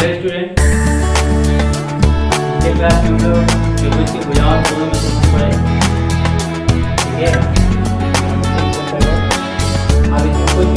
Hello student, पिछले class में हम लोग त्रिभुज की भुजाओं और कोणों में समझ पड़े। ठीक है, अब इसमें कुछ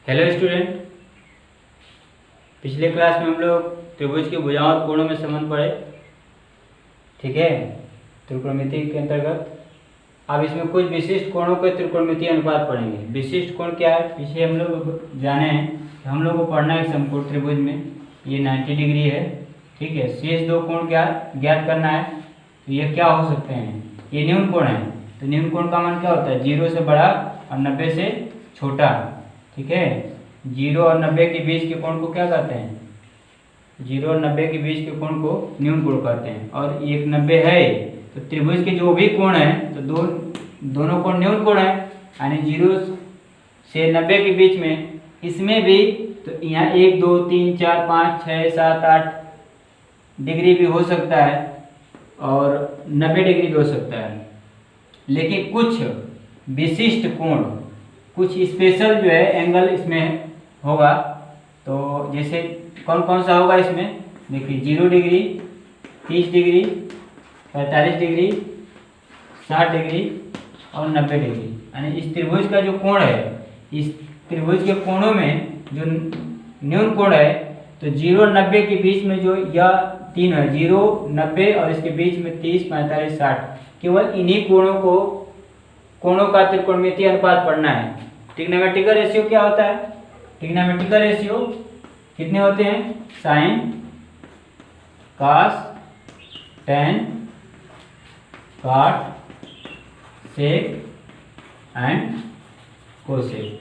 हेलो स्टूडेंट, पिछले क्लास में हम लोग त्रिभुज की भुजाओं और कोणों में संबंध पढ़े। ठीक है, त्रिकोणमिति के अंतर्गत अब इसमें कुछ विशिष्ट कोणों के त्रिकोणमितीय अनुपात पढ़ेंगे। विशिष्ट कोण क्या है, पीछे हम लोग जाने हैं, हम लोग को पढ़ना है समकोण त्रिभुज में ये 90 डिग्री है। ठीक है, शेष दो कोण क्या ज्ञात करना है, तो ये क्या हो सकते हैं, ये न्यून कोण है। तो न्यून कोण का मान क्या होता है, 0 से बड़ा और 90 से छोटा। ठीक है, 0 और 90 के बीच के कोण को क्या कहते हैं, 0 और 90 के बीच के कोण को न्यून कोण कहते हैं। और एक 90 है, तो त्रिभुज के जो भी कोण है तो दोनों कोण न्यून कोण है, यानी 0 से 90 के बीच में इसमें भी तो यहाँ 1 2 3 4 5 6 7 8 डिग्री भी हो सकता है और 90 डिग्री भी हो सकता है। लेकिन कुछ विशिष्ट कोण, कुछ स्पेशल जो है एंगल इसमें होगा। तो जैसे कौन कौन सा होगा इसमें, देखिए 0 डिग्री, 30 डिग्री, 45 डिग्री, 60 डिग्री और 90 डिग्री। यानी इस त्रिभुज का जो कोण है, इस त्रिभुज के कोणों में जो न्यून कोण है, तो 0 और 90 के बीच में जो यह तीन है, 0 90 और इसके बीच में 30 45 60, केवल इन्हीं कोणों का त्रिकोणमितीय अनुपात पढ़ना है। ट्रिग्नोमेट्रिकल रेशियो क्या होता है, ट्रिग्नोमेट्रिकल रेशियो कितने होते हैं, sine, cos, tan, cot, sec and cosec,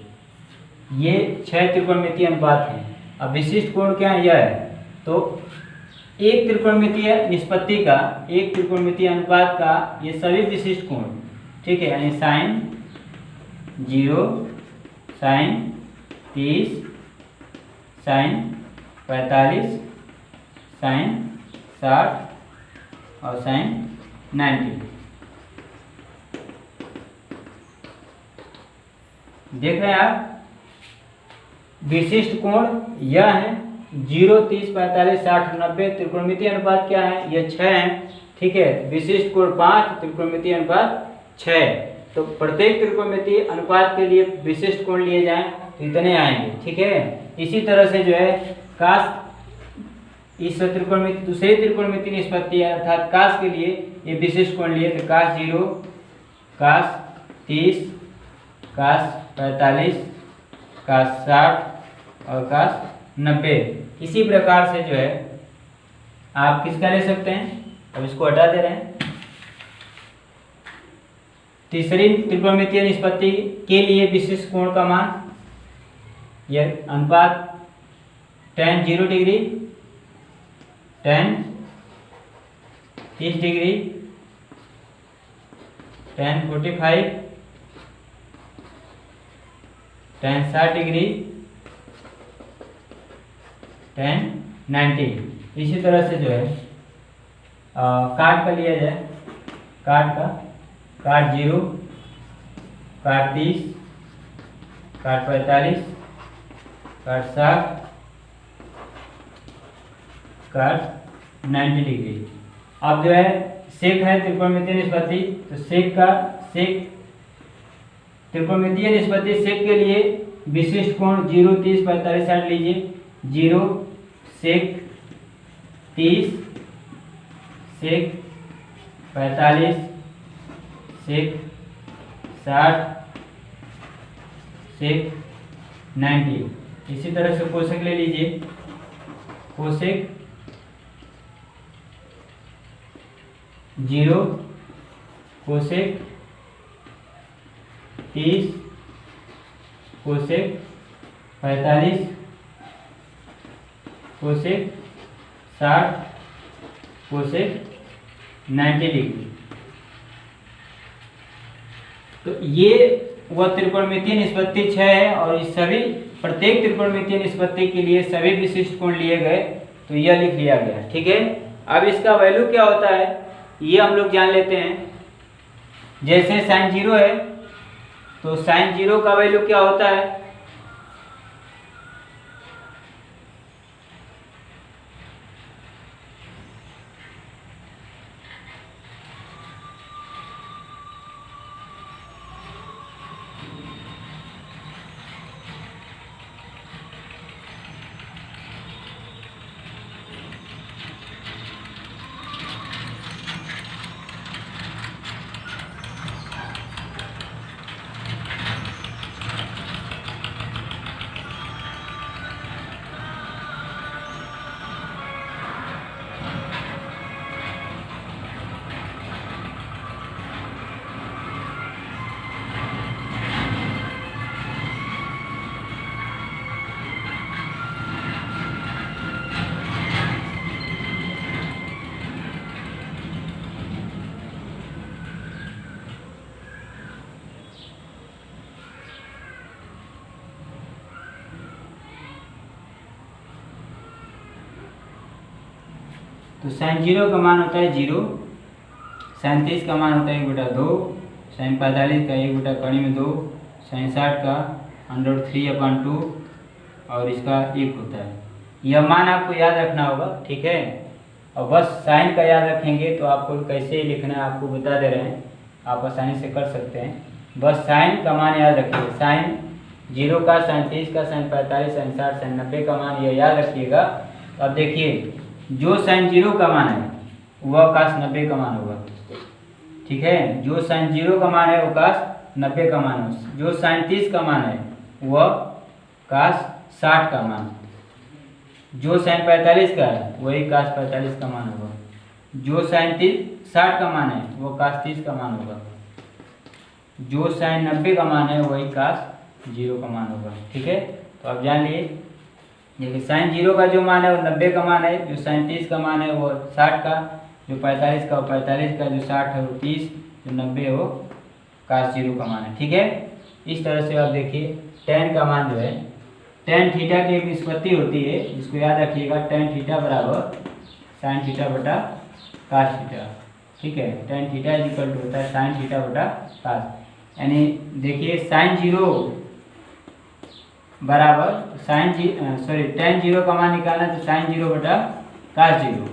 ये 6 त्रिकोणमितीय अनुपात हैं। अब विशिष्ट कोण क्या है, यह है। तो एक त्रिकोणमितीय निष्पत्ति का, एक त्रिकोणमितीय अनुपात का ये सभी विशिष्ट कोण, ठीक है, यानी साइन 0, साइन 30, साइन 45, साइन 60 और साइन 90। देख रहे हैं आप, विशिष्ट कोण यह है 0 30 45 60 90। त्रिकोणमितीय अनुपात क्या है, यह 6 है। ठीक है, विशिष्ट कोण 5, त्रिकोणमितीय अनुपात 6। तो प्रत्येक त्रिकोणमितीय अनुपात के लिए विशिष्ट कोण लिए जाएं तो इतने आएंगे। ठीक है, इसी तरह से जो है कास, इस त्रिकोणमिति दूसरे त्रिकोणमितीय निष्पत्ति अर्थात कास के लिए ये विशिष्ट कोण लिए, तो कास 0, कास 30, कास 45, कास 60 और कास 90। इसी प्रकार से जो है आप किसका ले सकते हैं, अब इसको हटा दे रहे हैं। तीसरी त्रिकोणमितीय निष्पत्ति के लिए विशिष्ट कोण का मान, यह अनुपात tan 0 degree, tan 30 degree, tan 45, tan 60 degree, tan 90। इसी तरह से जो है काट का लिया जाए, काट का, काट 0, काट 30, काट 45, काट 60, काट 90 डिग्री। अब जो है सेक है त्रिकोणमितीय निष्पत्ति, तो सेक त्रिकोणमितीय निष्पत्ति सेक के लिए विशिष्ट कोण 0 30 45 60 लीजिए। 0 सेक 30, सेक 45, सेक 60, सेक 90। इसी तरह से कोसेक ले लीजिए, cosec 0, cosec 30, cosec 45, cosec 60, cosec 90 degree. तो ये वह त्रिकोणमितीय निष्पत्ति 6 है और इस सभी प्रत्येक त्रिकोणमितीय निष्पत्ति के लिए सभी विशिष्ट कोण लिए गए, तो यह लिख लिया गया। ठीक है, अब इसका वैल्यू क्या होता है ये हम लोग जान लेते हैं। जैसे साइन 0 है, तो साइन 0 का वैल्यू क्या होता है, तो sin 0 का मान होता है 0, sin 30 का मान होता है 1/2, sin 45 का 1/2, sin 60 का √3/2 और इसका 1 होता है। यह मान आपको याद रखना होगा, ठीक है। और बस साइन का याद रखेंगे तो आपको कैसे लिखना है आपको बता दे रहे हैं, आप आसानी से कर सकते हैं। बस साइन का मान याद रखिए, साइन 0 का, sin 30 का, sin 45, sin 60, sin 90 का मान यह याद रखिएगा। अब देखिए जो sin 0 का मान है वह cos 90 का मान होगा, ठीक है। जो sin 0 का मान है वो cos 90 का मान है। जो sin 30 का मान है वह cos 60 का मान, जो sin 45 का है वही cos 45 का मान होगा, जो sin 60 का मान है वो cos 30 का मान होगा, जो sin 90 का मान है वही cos 0 का मान होगा, ठीक है। तो आप जान लिए, देखिए sin 0 का जो मान है वो 90 का मान है, जो sin 30 का मान है वो 60 का, जो 45 का वो 45 का, जो 60 है वो 30, जो 90 है वो cos 0 का मान है, ठीक है। इस तरह से आप देखिए tan का मान जो है, tan थीटा की एक निष्पत्ति होती है, जिसको याद रखिएगा, tan थीटा बराबर sin थीटा बटा cos थीटा, ठीक है। tan थीटा इक्वल टू होता है sin थीटा बटा cos, यानी देखिए tan 0 का मान निकालना तो sin 0 बटा cos 0।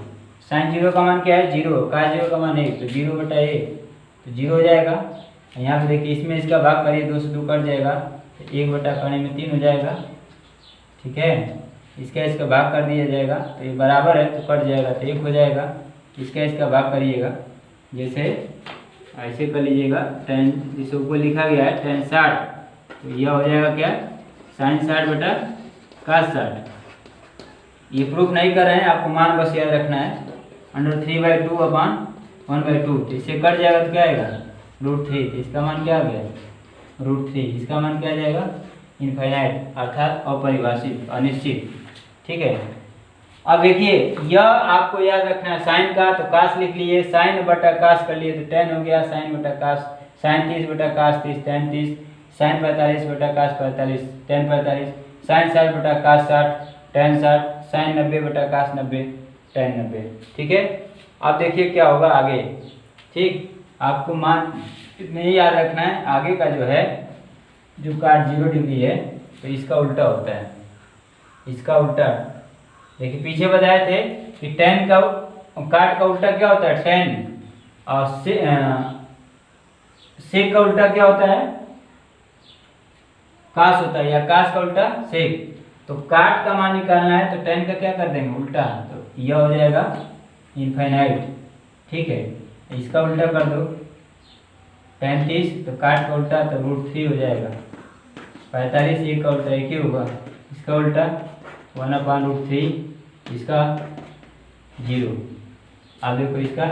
sin 0 का मान क्या है 0, cos 0 का मान 1, तो 0 बटा 1 तो 0 हो जाएगा। यहाँ पे देखिए इसमें इसका भाग करिए, 2 से 2 कट जाएगा, तो 1 बटा करने में 3 हो जाएगा, ठीक है। इसका भाग कर दिया जाएगा तो ये बराबर है तो कट जाएगा तो 1 हो जाएगा। इसका भाग करिएगा, जैसे ऐसे कर लीजिएगा, tan जिसे ऊपर लिखा गया है tan 60, तो यह हो जाएगा क्या sin 60 बटा cos 60। ये प्रूफ नहीं कर रहे हैं, आपको मान बस याद रखना है, √3/2/1/2, तो इससे कट जाएगा तो क्या आएगा √3, तो इसका मान क्या आ गया √3, इसका मान क्या आ जाएगा इनफाइनाइट, अर्थात अपरिभाषित, अनिश्चित, ठीक है। अब देखिए यह आपको याद रखना है, साइन का तो cos लिख लिए, साइन बटा cos कर लिए तो tan हो गया, साइन बटा cos, sin 30 बटा cos 30 tan 30, sin 45 बटा cos 45 tan 45, sin 60 बटा cos 60 tan 60, sin 90 बटा cos 90 tan 90, ठीक है। अब देखिए क्या होगा आगे, ठीक, आपको मान इतने ही याद रखना है। आगे का जो है, जो cos 0 डिग्री है तो इसका उल्टा होता है, इसका उल्टा देखिए पीछे बताए थे कि tan का काट का उल्टा क्या होता है tan, और सेक का उल्टा क्या होता है cos होता है, या cos का उल्टा सेक। तो काट का मान निकालना है तो tan का क्या कर देंगे उल्टा, तो यह हो जाएगा इनफाइनाइट, ठीक है। इसका उल्टा कर दो tan 30, तो काट का उल्टा तो √3 हो जाएगा, 45 1 का उल्टा 1 ही होगा, इसका उल्टा 1/√3, इसका 0। अब देखो इसका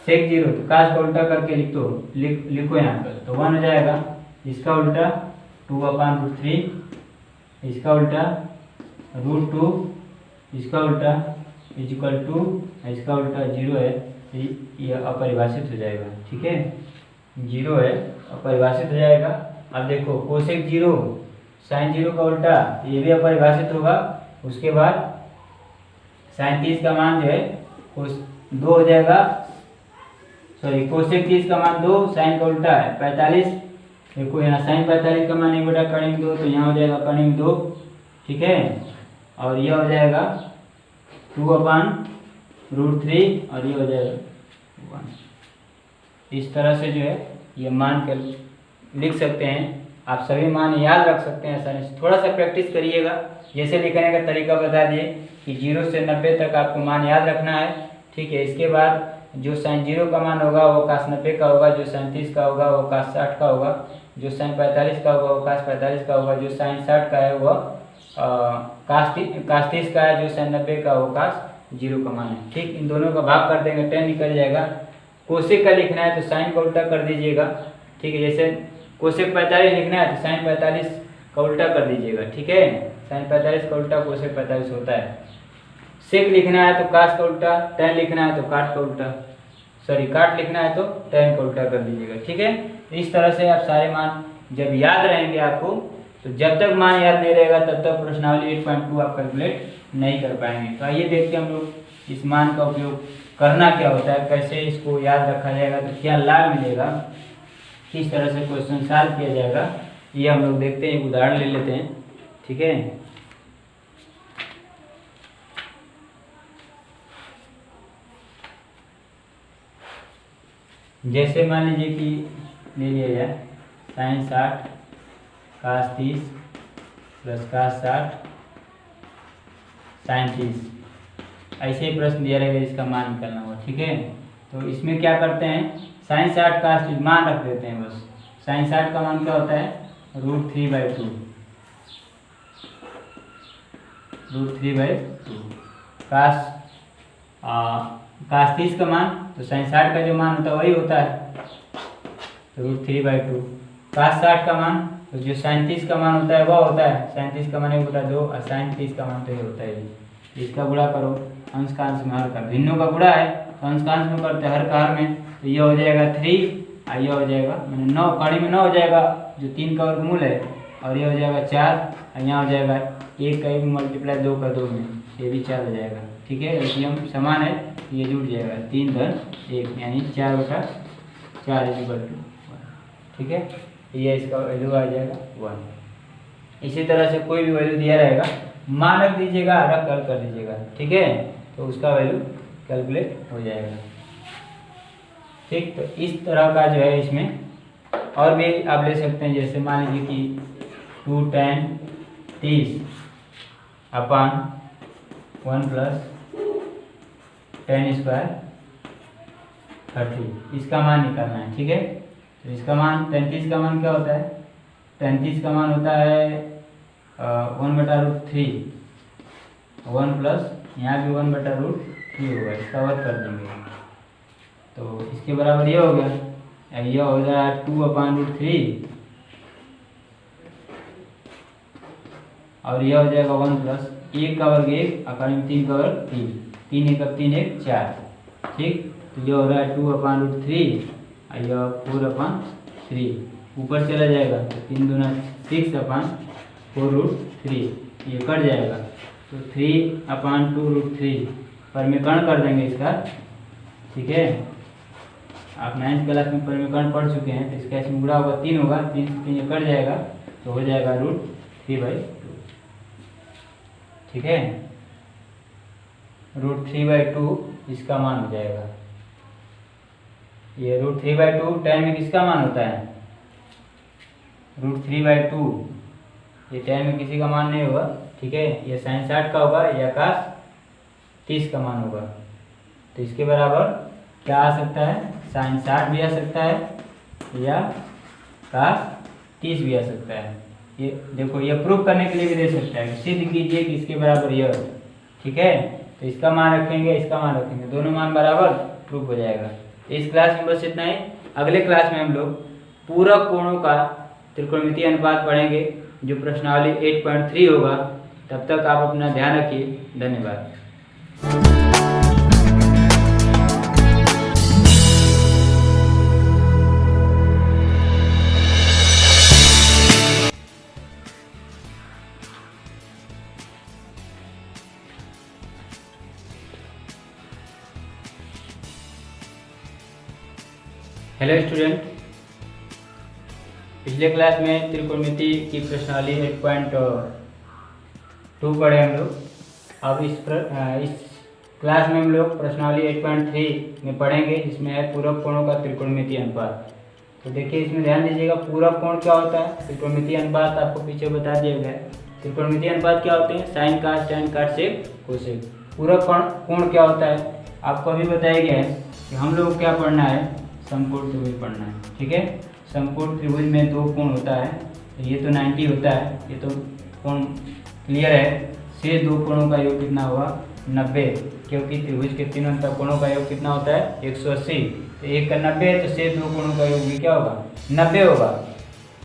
सेक 0, तो cos का उल्टा करके लिखो यहाँ पर, तो 1 हो जाएगा, इसका उल्टा 2/√3, इसका उल्टा √2, इसका उल्टा =2, इसका उल्टा 0 है, यह अपरिभाषित हो जाएगा, ठीक है। 0 है अपरिभाषित हो जाएगा। अब देखो कोसेक 0 sin 0 का उल्टा, ये भी अपरिभाषित होगा। उसके बाद sin 30 का मान जो है 2 हो जाएगा, सॉरी कोसेक 30 का मान 2, sin का उल्टा है 45, देखो यहाँ sin 45 का मान 1/2, तो यहाँ हो जाएगा करीब 2, ठीक है। और यह हो जाएगा 2/√3 और ये हो जाएगा 1। इस तरह से जो है ये मान कर लिख सकते हैं, आप सभी मान याद रख सकते हैं आसानी से। थोड़ा सा प्रैक्टिस करिएगा, जैसे लिखने का तरीका बता दिए कि 0 से 90 तक आपको मान याद रखना है, ठीक है। इसके बाद जो sin 0 का मान होगा वो cos 90 का होगा, जो sin 30 का होगा वो cos 60 का होगा, जो sin 45 का होगा वो cos 45 का होगा, जो sin 60 का है वो cos 30 का है, जो sin 90 का वो cos 0 का मान है, ठीक। इन दोनों का भाग कर देंगे, tan निकल जाएगा। कोसेक का लिखना है तो sin का उल्टा कर दीजिएगा, ठीक है। जैसे कोसेक 45 लिखना है तो sin 45 का उल्टा कर दीजिएगा, ठीक है। sin 45 का उल्टा कोसेक 45 होता है। सेक लिखना है तो cos का उल्टा, tan लिखना है तो काट का उल्टा, सॉरी काट लिखना है तो tan का उल्टा कर दीजिएगा, ठीक है। इस तरह से आप सारे मान जब याद रहेंगे आपको, तो जब तक मान याद नहीं रहेगा तब तक प्रश्नावली 8.2 आप कैलकुलेट नहीं कर पाएंगे। तो आइए देखते हैं हम लोग इस मान का उपयोग करना क्या होता है, कैसे इसको याद रखा जाएगा, तो क्या लाभ मिलेगा, किस तरह से क्वेश्चन सॉल्व किया जाएगा, ये हम लोग देखते हैं। एक उदाहरण ले लेते हैं, ठीक है। जैसे मान लीजिए कि ले लिया जाए sin 60 cos 30 plus cos 60 sin 30, ऐसे ही प्रश्न दिया रहेगा, इसका मान निकालना होगा, ठीक है। तो इसमें क्या करते हैं, sin 60 cos 30 मान रख देते हैं बस। sin 60 का मान क्या होता है, √3/2, √3/2। cos 30 का मान, तो sin 60 का जो मान होता है वही होता है, तो √3/2। cos 60 का मान, तो जो sin 30 का मान होता है वह होता है, sin 30 का मान 1/2 और sin 30 का मान तो ये होता है। इसका गुणा करो, अंश का अंश में हर का, भिन्नों का गुणा है तो अंश का अंश में करते हैं, हर का हर में, तो ये हो जाएगा 3 और ये हो जाएगा मैंने 9, कड़ी में 9 हो जाएगा जो 3 का वर्गमूल है, और ये हो जाएगा 4 और यहाँ हो जाएगा 1 का 1 मल्टीप्लाई 2 का 2 में, ये भी 4 हो जाएगा, ठीक है। एलसीएम समान है, ये जुड़ जाएगा 3 धन 1 यानी 4/4 = 2, ठीक है। ये इसका वैल्यू आ जाएगा 1। इसी तरह से कोई भी वैल्यू दिया रहेगा, मान रख दीजिएगा, रख कर दीजिएगा, ठीक है, तो उसका वैल्यू कैलकुलेट हो जाएगा, ठीक। तो इस तरह का जो है इसमें और भी आप ले सकते हैं, जैसे मान लीजिए कि 2 tan 30 अपान 1 + tan² 30, इसका मान निकालना है, ठीक है। तो इसका मान 33 का मान क्या होता है, 33 का मान होता है 1/√3, 1 प्लस यहाँ भी 1/√3 होगा, इसका वर्ग कर देंगे तो इसके बराबर ये हो गया, ये हो जाएगा 2/√3 और यह हो जाएगा 1 प्लस 1 का वर्ग 1 अकारण 3 का वर्ग 3, 3 × 1 = 3 × 4, ठीक। तो ये हो रहा है 2/√3 और यह 4/3, ऊपर चला जाएगा तो 3 दूना 6/4√3, ये कट जाएगा तो 3/2√3 परिमीकरण कर देंगे इसका, ठीक है। आप 9th क्लास में परिमीकरण पढ़ चुके हैं, तो इसका इसमें गुणा होगा 3 होगा, 3 से 3 ये कट जाएगा तो हो जाएगा √3/2, ठीक है। √3/2 इसका मान हो जाएगा। ये √3/2 tan में किसका मान होता है, √3/2 ये tan में किसी का मान नहीं होगा, ठीक है। ये sin 60 का होगा या cos 30 का मान होगा, तो इसके बराबर क्या आ सकता है, sin 60 भी आ सकता है या cos 30 भी आ सकता है। ये देखो, ये प्रूफ करने के लिए भी दे सकता है, सिद्ध कीजिए कि इसके बराबर यह, ठीक है। तो इसका मान रखेंगे, इसका मान रखेंगे, दोनों मान बराबर, प्रूफ हो जाएगा। इस क्लास में बस इतना ही। अगले क्लास में हम लोग पूरक कोणों का त्रिकोणमितीय अनुपात पढ़ेंगे, जो प्रश्नावली 8.3 होगा। तब तक आप अपना ध्यान रखिए, धन्यवाद। हेलो स्टूडेंट, पिछले क्लास में त्रिकोणमिति की प्रश्नावली 8.2 पढ़े हम लोग। अब इस क्लास में हम लोग प्रश्नावली 8.3 में पढ़ेंगे, जिसमें है पूरक कोणों का त्रिकोणमितीय अनुपात। तो देखिए, इसमें ध्यान दीजिएगा, पूरक कोण क्या होता है, त्रिकोणमितीय अनुपात आपको पीछे बता दिया गया है। त्रिकोणमितीय अनुपात क्या होते हैं, sign cos tan cot sec cosec। पूरक कोण क्या होता है, आपको अभी बताया गया है कि हम लोग क्या पढ़ना है, समकोण त्रिभुज पढ़ना है, ठीक है। समकोण त्रिभुज में 2 कोण होता है, तो ये तो 90 होता है, ये तो कोण क्लियर है। शेष 2 कोणों का योग कितना होगा, 90, क्योंकि त्रिभुज के तीनों अंतर कोणों का योग कितना होता है, 180। तो 1 का 90 है, तो शेष 2 कोणों का योग भी क्या होगा, 90 होगा।